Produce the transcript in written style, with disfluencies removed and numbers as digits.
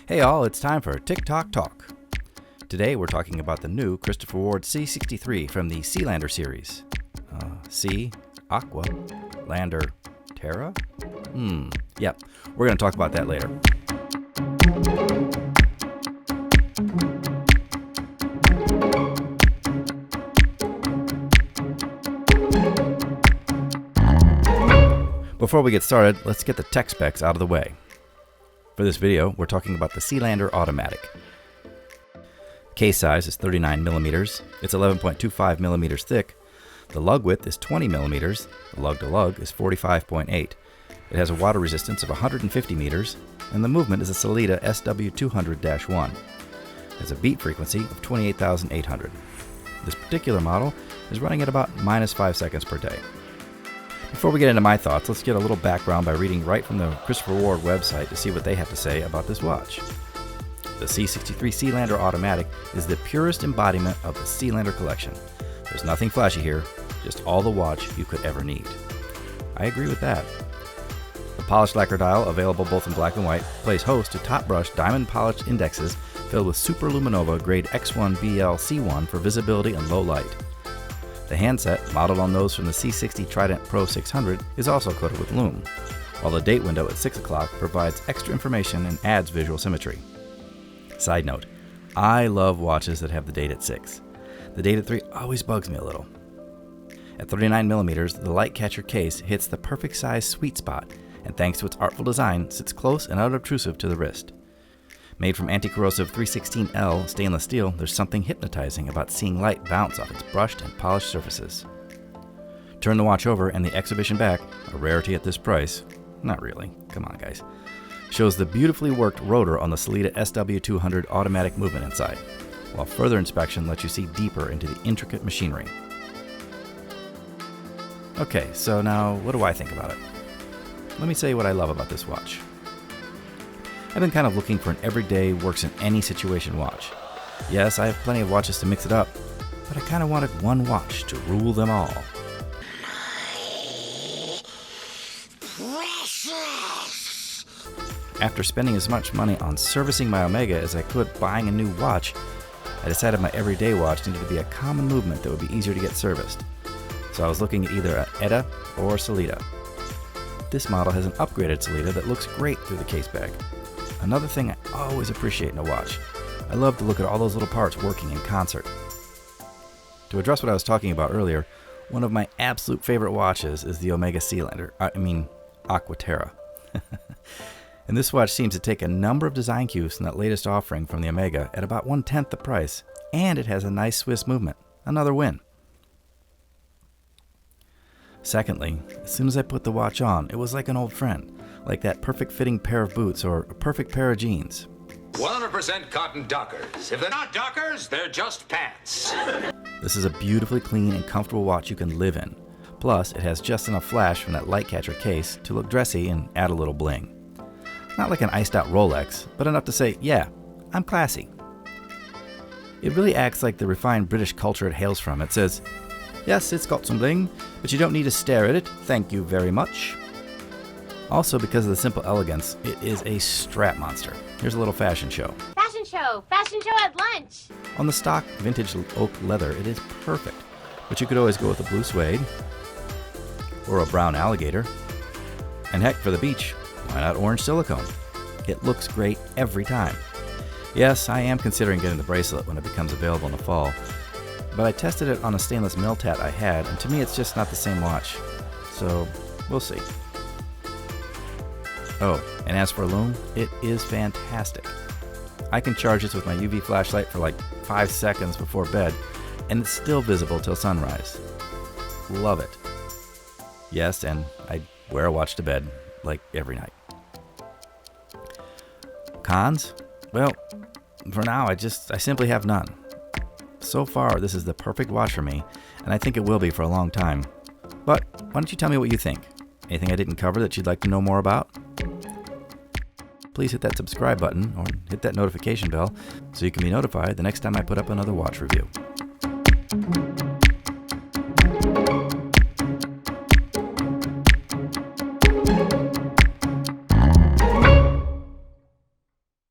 Hey all, it's time for TikTok Talk. Today we're talking about the new Christopher Ward C63 from the Sealander series. C, Aqua, Lander, Terra? Yep, we're going to talk about that later. Before we get started, let's get the tech specs out of the way. For this video, we're talking about the Selander Automatic. Case size is 39 millimeters. It's 11.25 millimeters thick. The lug width is 20 millimeters. The lug to lug is 45.8. It has a water resistance of 150 meters, and the movement is a Sellita SW200-1. It has a beat frequency of 28,800. This particular model is running at about -5 seconds per day. Before we get into my thoughts, let's get a little background by reading right from the Christopher Ward website to see what they have to say about this watch. The C63 Sealander Automatic is the purest embodiment of the Sealander collection. There's nothing flashy here, just all the watch you could ever need. I agree with that. The polished lacquer dial, available both in black and white, plays host to top brush diamond polished indexes filled with Super Luminova grade X1 BL C1 for visibility and low light. The handset, modeled on those from the C60 Trident Pro 600, is also coated with Lume, while the date window at 6 o'clock provides extra information and adds visual symmetry. Side note, I love watches that have the date at 6. The date at 3 always bugs me a little. At 39 millimeters, the light catcher case hits the perfect size sweet spot, and thanks to its artful design, sits close and unobtrusive to the wrist. Made from anti-corrosive 316L stainless steel, there's something hypnotizing about seeing light bounce off its brushed and polished surfaces. Turn the watch over and the exhibition back, a rarity at this price, not really, come on guys, shows the beautifully worked rotor on the Sellita SW200 automatic movement inside, while further inspection lets you see deeper into the intricate machinery. Okay, so now what do I think about it? Let me tell you what I love about this watch. I've been kind of looking for an everyday, works in any situation watch. Yes, I have plenty of watches to mix it up, but I kind of wanted one watch to rule them all. Precious. After spending as much money on servicing my Omega as I could buying a new watch, I decided my everyday watch needed to be a common movement that would be easier to get serviced. So I was looking at either an ETA or Sellita. This model has an upgraded Sellita that looks great through the case bag. Another thing I always appreciate in a watch, I love to look at all those little parts working in concert. To address what I was talking about earlier, one of my absolute favorite watches is the Omega Sealander, Aqua Terra. And this watch seems to take a number of design cues from that latest offering from the Omega at about 1/10 the price, and it has a nice Swiss movement. Another win. Secondly, as soon as I put the watch on, it was like an old friend, like that perfect fitting pair of boots or a perfect pair of jeans. 100% cotton Dockers. If they're not Dockers, they're just pants. This is a beautifully clean and comfortable watch you can live in. Plus, it has just enough flash from that light catcher case to look dressy and add a little bling. Not like an iced out Rolex, but enough to say, yeah, I'm classy. It really acts like the refined British culture it hails from. It says, yes, it's got some bling, but you don't need to stare at it, thank you very much. Also, because of the simple elegance, it is a strap monster. Here's a little fashion show. Fashion show at lunch. On the stock vintage oak leather, it is perfect, but you could always go with a blue suede or a brown alligator. And heck, for the beach, why not orange silicone? It looks great every time. Yes, I am considering getting the bracelet when it becomes available in the fall, but I tested it on a stainless Miltat I had, and to me it's just not the same watch. So, we'll see. Oh, and as for Lume, it is fantastic. I can charge this with my UV flashlight for like 5 seconds before bed, and it's still visible till sunrise. Love it. Yes, and I wear a watch to bed, like every night. Cons? Well, for now, I simply have none. So far, this is the perfect watch for me, and I think it will be for a long time. But why don't you tell me what you think? Anything I didn't cover that you'd like to know more about? Please hit that subscribe button or hit that notification bell so you can be notified the next time I put up another watch review.